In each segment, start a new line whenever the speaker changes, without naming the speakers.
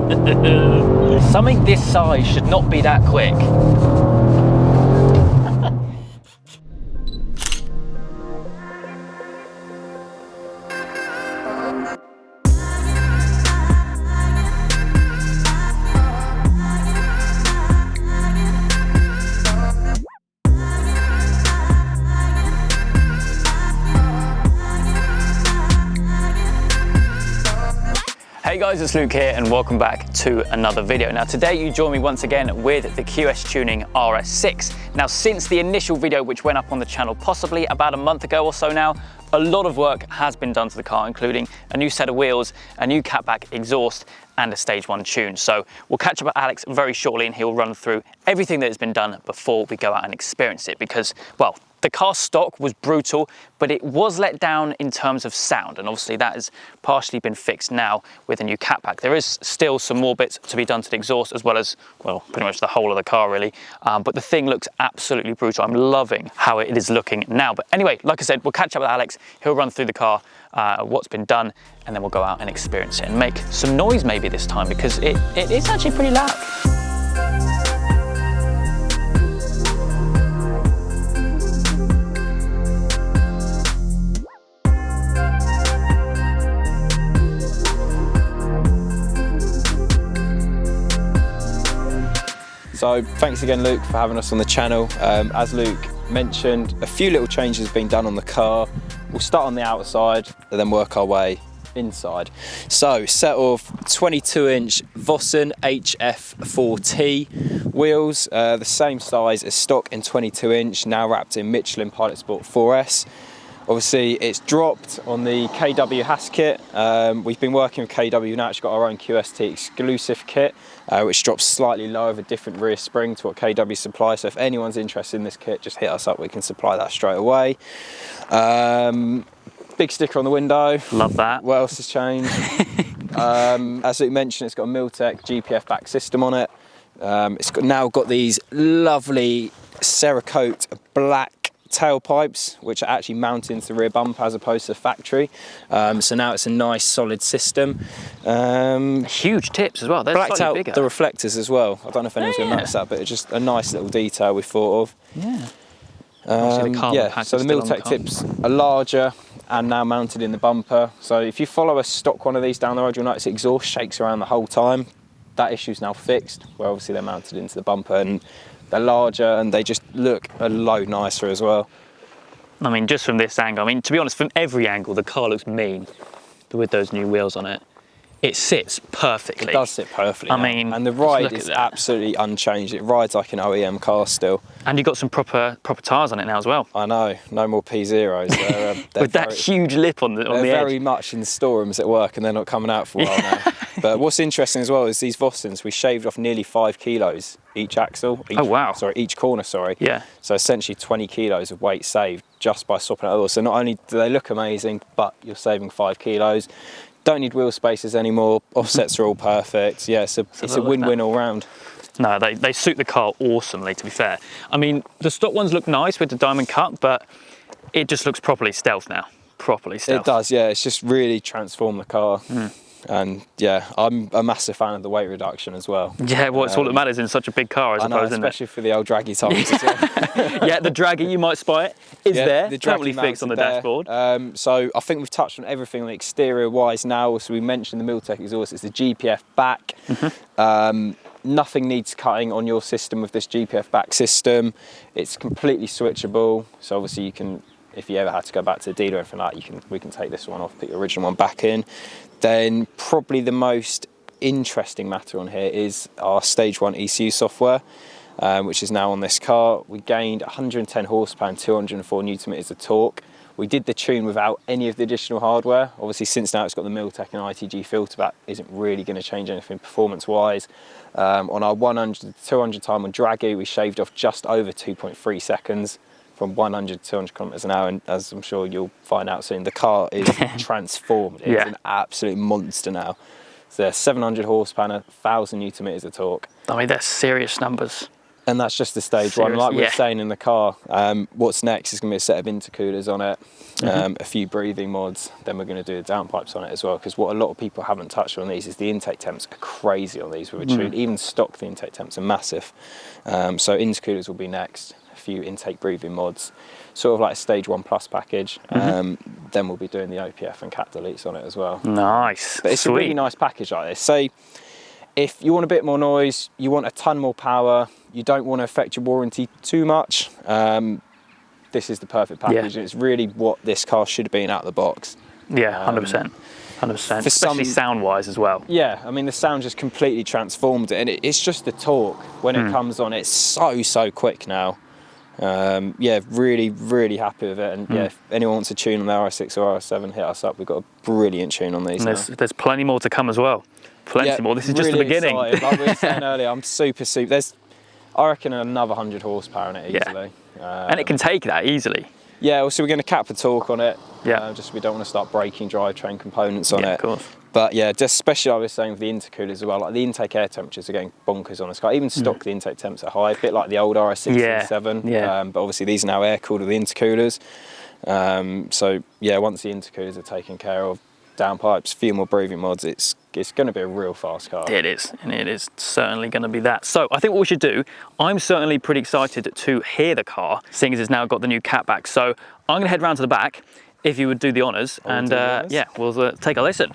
Something this size should not be that quick. Hey guys, it's Luke here and welcome back to another video. Now today you join me once again with the QS Tuning RS6. Now since the initial video which went up on the channel possibly about a month ago or so now, a lot of work has been done to the car, including a new set of wheels, a new catback exhaust and a stage 1 tune. So we'll catch up with Alex very shortly and he'll run through everything that has been done before we go out and experience it, because, well, the car stock was brutal, but it was let down in terms of sound, and obviously that has partially been fixed now with a new catback. There is still some more bits to be done to the exhaust, as well as, well, pretty much the whole of the car really, but the thing looks absolutely brutal. I'm loving how it is looking now. But anyway, like I said, we'll catch up with Alex. He'll run through the car, what's been done, and then we'll go out and experience it and make some noise maybe this time, because it is actually pretty loud.
So thanks again, Luke, for having us on the channel. As Luke mentioned, a few little changes have been done on the car. We'll start on the outside and then work our way inside. So set of 22-inch Vossen HF4T wheels, the same size as stock in 22-inch, now wrapped in Michelin Pilot Sport 4S. Obviously it's dropped on the KW Haas kit. We've been working with KW, we've now actually got our own QST exclusive kit, which drops slightly lower with a different rear spring to what KW supply. So if anyone's interested in this kit, just hit us up, we can supply that straight away. Big sticker on the window.
Love that.
What else has changed? As Luke mentioned, it's got a Milltek OPF-back system on it. It's now got these lovely Cerakote black tailpipes, which are actually mounted into the rear bumper as opposed to the factory. So now it's a nice solid system.
Huge tips as well. They're
blacked out
bigger.
The reflectors as well. I don't know if anyone's going to notice that, but it's just a nice little detail we thought of.
Yeah.
Yeah, so the Milltek tips are larger and now mounted in the bumper. So if you follow a stock one of these down the road, you'll notice the exhaust shakes around the whole time. That issue's now fixed, where obviously they're mounted into the bumper, and they're larger and they just look a load nicer as well.
I mean, just from this angle, I mean, to be honest, from every angle, the car looks mean, but with those new wheels on it, it sits perfectly.
It does sit perfectly.
I mean,
and the ride is absolutely unchanged. It rides like an OEM car still. And
you've got some proper tyres on it now as well.
I know, no more P0s. They're
with that huge lip on the edge.
They're very much in storerooms at work and they're not coming out for a while now. But what's interesting as well is these Vossens, we shaved off nearly 5 kilos each axle.
Oh wow.
Sorry, each corner, sorry.
Yeah.
So essentially 20 kilos of weight saved just by swapping out oil. So not only do they look amazing, but you're saving 5 kilos. Don't need wheel spacers anymore, offsets are all perfect. Yeah, it's a win-win all round.
No, they suit the car awesomely, to be fair. I mean, the stock ones look nice with the diamond cut, but it just looks properly stealth now. Properly stealth.
It does, yeah. It's just really transformed the car. And yeah, I'm a massive fan of the weight reduction as well.
Yeah, well, it's all that matters in such a big car, I suppose, isn't it?
Especially for the old draggy times as well.
Yeah, the draggy, you might spy it, is there. The currently fixed on the dashboard.
So I think we've touched on everything on the exterior wise now. So we mentioned the Milltek exhaust, it's the GPF-back. Nothing needs cutting on your system with this GPF-back system. It's completely switchable. So obviously you can, if you ever had to go back to the dealer or anything like that, we can take this one off, put your original one back in. Then probably the most interesting matter on here is our stage 1 ECU software, which is now on this car. We gained 110 horsepower and 204 newton meters of torque. We did the tune without any of the additional hardware. Obviously, since now it's got the Milltek and ITG filter, that isn't really going to change anything performance-wise. On our 100 to 200 time on draggy, we shaved off just over 2.3 seconds from 100 to 200 kilometers an hour. And as I'm sure you'll find out soon, the car is transformed. It's an absolute monster now. So 700 horsepower, 1,000 newton meters of torque.
I mean, they're serious numbers.
And that's just the stage one. Like we were saying in the car, what's next is going to be a set of intercoolers on it, a few breathing mods, then we're going to do the downpipes on it as well, because what a lot of people haven't touched on these is the intake temps are crazy on these with a tune. Even stock, the intake temps are massive. So intercoolers will be next, a few intake breathing mods, sort of like a stage 1 plus package. Then we'll be doing the OPF and cat deletes on it as well.
Nice.
But it's a really nice package like this. Say, if you want a bit more noise, you want a ton more power, you don't want to affect your warranty too much, this is the perfect package. And it's really what this car should have been out of the box. Yeah,
100%. 100%. Especially sound-wise as well.
Yeah, I mean, the sound just completely transformed it, and it's just the torque when it comes on. It's so quick now. Yeah, really happy with it. And yeah, if anyone wants a tune on the RS6 or RS7, hit us up. We've got a brilliant tune on these.
There's plenty more to come as well. Plenty more. This is just the beginning.
Excited. Like we were saying earlier, I'm super. There's, I reckon, another 100 horsepower in it easily.
And it can take that easily.
Yeah, also we're going to cap the torque on it.
Yeah.
Just we don't want to start breaking drivetrain components on it.
Of course.
But yeah, just especially I was saying with the intercoolers as well, like the intake air temperatures are getting bonkers on this car. Even stock, the intake temps are high, a bit like the old RS6 and 7. But obviously these are now air cooled with the intercoolers. So yeah, once the intercoolers are taken care of, downpipes, a few more breathing mods, it's going to be a real fast car.
It is, and it is certainly going to be that. So I think what we should do, I'm certainly pretty excited to hear the car, seeing as it's now got the new cat back. So I'm going to head round to the back, if you would do the honours, and yeah, we'll take a listen.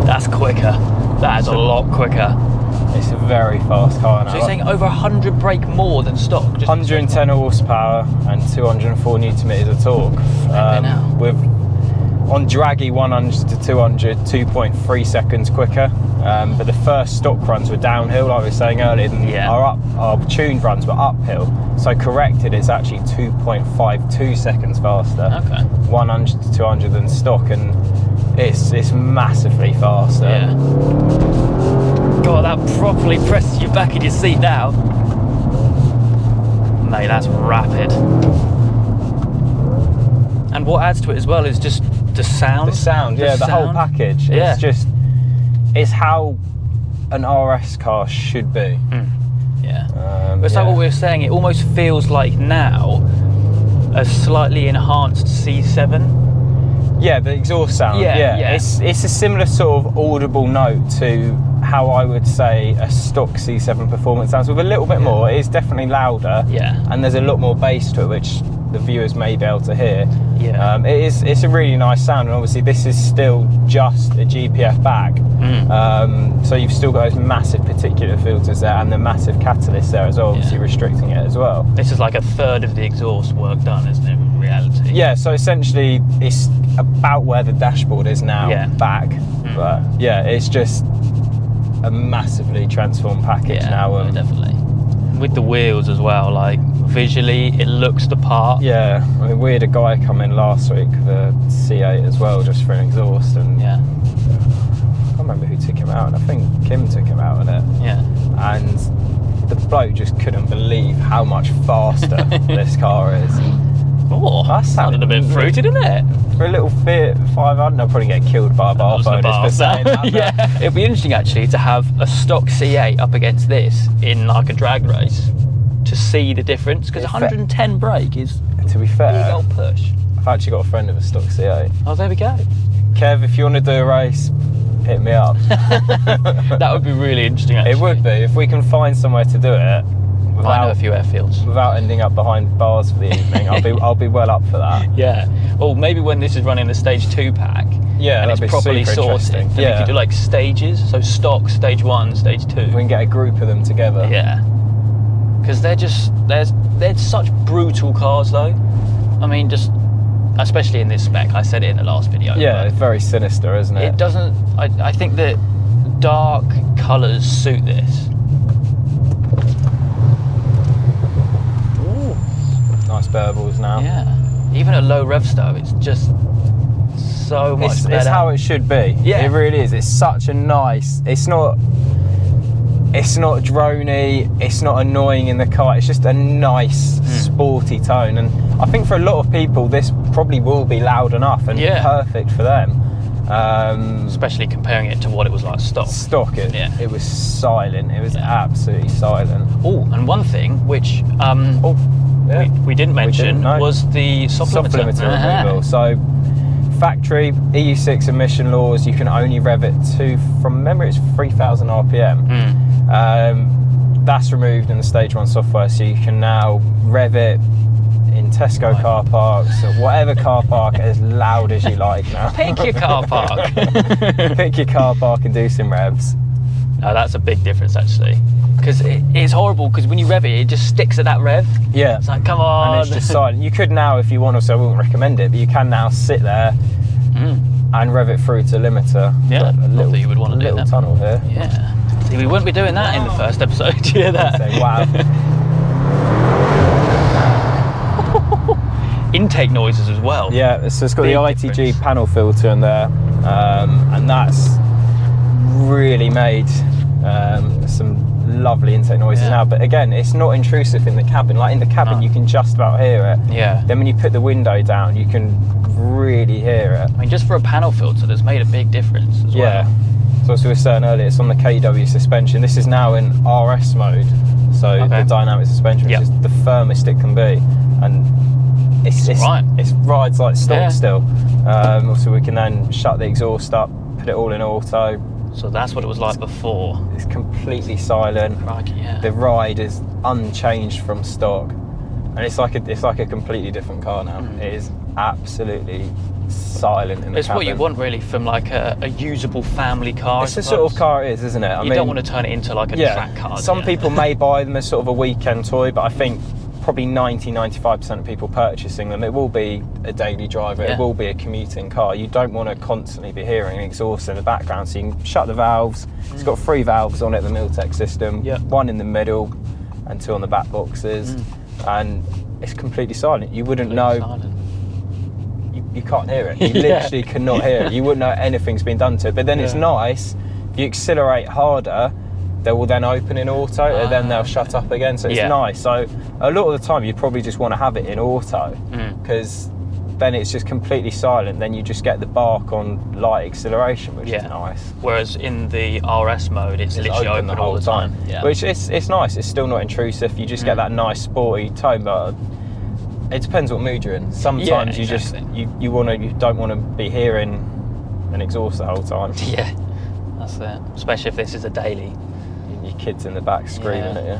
That's quicker. That is a lot quicker.
It's a very fast car now.
So you're saying over 100 brake more than stock? Just
110 horsepower and 204 newton meters of torque. With on draggy 100 to 200, 2.3 seconds quicker. But the first stock runs were downhill, like we were saying earlier. Our tuned runs were uphill. So corrected, it's actually 2.52 seconds faster.
Okay.
100 to 200 than stock, and it's massively faster.
Yeah. God, that properly presses you back in your seat now. Mate, that's rapid. And what adds to it as well is just the sound.
The sound, yeah, the whole package.
Yeah.
It's how an RS car should be.
Yeah. But it's like what we were saying, it almost feels like now a slightly enhanced C7.
Yeah, the exhaust sound. Yeah. It's a similar sort of audible note to how I would say a stock C7 performance sounds, with a little bit more. It is definitely louder. Yeah. And there's a lot more bass to it, which the viewers may be able to hear. Yeah. It's a really nice sound, and obviously this is still just a GPF-back. So you've still got those massive particulate filters there and the massive catalyst there as well, obviously restricting it as well.
This is like a third of the exhaust work done, isn't it, in reality?
Yeah, so essentially it's about where the dashboard is now back. But yeah, it's just a massively transformed package now.
Definitely. With the wheels as well, like visually it looks the part.
Yeah, I mean, we had a guy come in last week with a C8 as well, just for an exhaust, and I can't remember who took him out, and I think Kim took him out in it. Yeah. And the bloke just couldn't believe how much faster this car is.
Oh, that sounded a bit fruity, didn't it?
For a little Fiat 500, I'll probably get killed by a bar bonus for saying that.
Yeah, it'd be interesting actually to have a stock C8 up against this in like a drag race. to see the difference, because 110 brake is
to be
a
fair,
big old push.
I've actually got a friend of a stock C8.
Oh, there we go.
Kev, if you want to do a race, hit me up.
That would be really interesting, actually.
It would be, if we can find somewhere to do it without,
I know a few airfields.
without ending up behind bars for the evening. I'll be well up for that.
Yeah. Well, maybe when this is running the stage 2 pack,
Yeah,
and
that'd
it's
be
properly
super
sorted,
interesting.
then we
Yeah,
could do like stages, so stock, stage 1, stage 2.
we can get a group of them together.
Yeah. Because they're such brutal cars, though. I mean, just especially in this spec. I said it in the last video.
Yeah, it's very sinister, isn't it?
It doesn't. I think that dark colours suit this. Ooh.
Nice bearballs now.
Yeah. Even at low revs though, it's just so much better.
It's how it should be.
Yeah.
It really is. It's such a nice. It's not drony. It's not annoying in the car. It's just a nice, sporty tone. And I think for a lot of people, this probably will be loud enough and perfect for them.
Especially comparing it to what it was like stock.
It was silent. It was absolutely silent.
Oh, and one thing which we didn't mention was the soft limiter
removal. So factory EU6 emission laws, you can only rev it to, from memory, it's 3,000 RPM. That's removed in the stage 1 software, so you can now rev it in Tesco car parks or whatever car park as loud as you like now.
Pick your car park.
Pick your car park and do some revs.
No, that's a big difference actually, because it's horrible, because when you rev it, it just sticks at that rev.
Yeah.
It's like, come on.
And it's just silent. You could now, if you want, so I wouldn't recommend it, but you can now sit there and rev it through to limiter.
Yeah,
not
that you would want to do
little
that.
tunnel here.
Yeah. See, we wouldn't be doing that in the first episode. Do you hear that?
So, wow.
Intake noises as well.
Yeah, so it's got
Big
the ITG
difference.
panel filter in there, and that's really made some lovely intake noises now. But again, it's not intrusive in the cabin. Like in the cabin, you can just about hear it.
Yeah.
Then when you put the window down, you can really hear it.
I mean, just for a panel filter, that's made a big difference as well.
So as we were saying earlier, it's on the KW suspension. This is now in RS mode, so the dynamic suspension, which is the firmest it can be, and it rides like stock still. Also, we can then shut the exhaust up, put it all in auto.
So that's what it was like before.
It's completely silent.
Crikey, yeah.
The ride is unchanged from stock, and it's like a completely different car now. It is absolutely silent in the
It's
cabin.
what you want really from like a usable family car.
It's the sort of car it is, isn't it?
You don't want to turn it into like a track car.
Some people may buy them as sort of a weekend toy, but I think probably 90-95% of people purchasing them, it will be a daily driver. It will be a commuting car. You don't want to constantly be hearing an exhaust in the background, so you can shut the valves. It's got 3 valves on it, the Milltek system, 1 in the middle and 2 on the back boxes, and it's completely silent. You wouldn't know. You can't hear it. You literally cannot hear it. You wouldn't know anything's been done to it. But then it's nice. If you accelerate harder, they will then open in auto, and then they'll shut up again. So it's nice. So a lot of the time, you probably just want to have it in auto, because then it's just completely silent. Then you just get the bark on light acceleration, which is nice.
Whereas in the RS mode, it's literally open
the whole time. Which it's nice. It's still not intrusive. You just get that nice sporty tone, but it depends what mood you're in. Sometimes you just you don't want to be hearing an exhaust the whole time.
Yeah, that's it. Especially if this is a daily.
Your kids in the back screaming at you.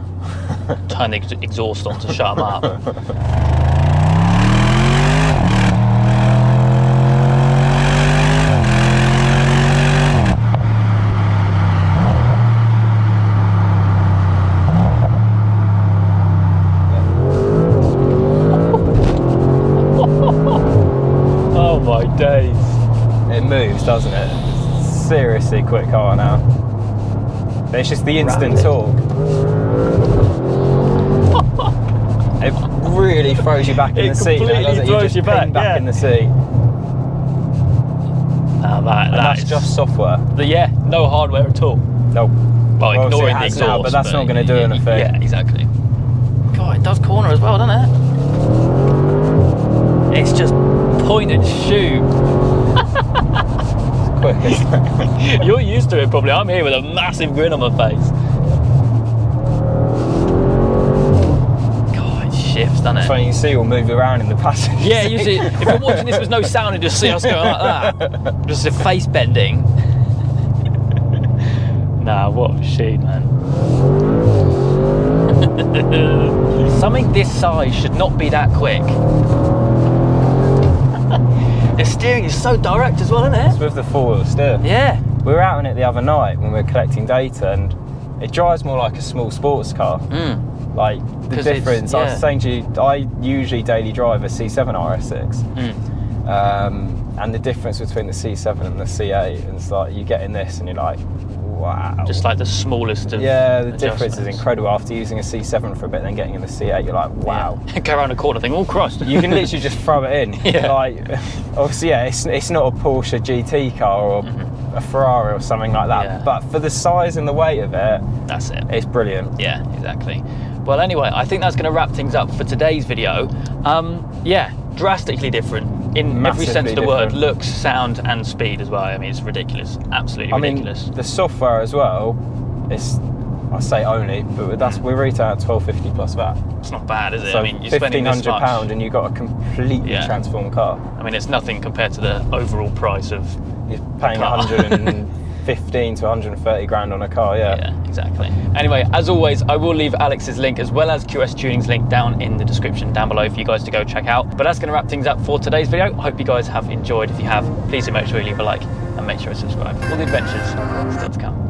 Turn the exhaust on to shut them up. Oh my days.
It moves, doesn't it? Seriously quick car now. But it's just the instant torque. It really throws you back in the seat. It completely
throws you back
in the seat.
Now
that's just software.
No hardware at all.
Nope.
Well, ignoring the exhaust.
Now, but that's not going to do anything.
Yeah, exactly. God, it does corner as well, doesn't it? It's just point and shoot.
Quick, isn't it?
You're used to it probably. I'm here with a massive grin on my face. shifts, doesn't it?
So you can see all move around in the passenger
Yeah,
seat.
you see, if you're watching this with no sound, you just see us going like that. Just a face bending. Nah, what a machine, man. Something this size should not be that quick. The steering is so direct as well, isn't it?
It's with the four-wheel steer.
Yeah.
We were out on it the other night when we were collecting data, and it drives more like a small sports car. Like the difference, I was saying to you, I usually daily drive a C7 RS6. And the difference between the C7 and the C8, and it's like you get in this and you're like, wow.
Just like the smallest of
the difference is incredible. After using a C7 for a bit, then getting in the C8, you're like, wow.
Yeah. Go around the corner, think, all crossed.
You can literally just throw it in.
Yeah.
Like, obviously, yeah, it's not a Porsche GT car or a Ferrari or something like that.
Yeah.
But for the size and the weight of it,
that's it.
It's brilliant.
Yeah, exactly. Well, anyway, I think that's going to wrap things up for today's video. Yeah, drastically different in every sense of the word. Looks, sound, and speed as well. I mean, it's ridiculous. Absolutely ridiculous.
The software as well, it's, I say only, but that's we retail at $12.50 plus VAT.
It's not bad, is it?
So
I mean, you're spending this much,
£1,500 and you've got a completely transformed car.
I mean, it's nothing compared to the overall price of.
You're paying 115 to 130 grand on a car,
Yeah, exactly. Anyway, as always, I will leave Alex's link as well as QS Tuning's link down in the description down below for you guys to go check out. But that's going to wrap things up for today's video. I hope you guys have enjoyed. If you have, please do make sure you leave a like and make sure you subscribe. All the adventures still to come.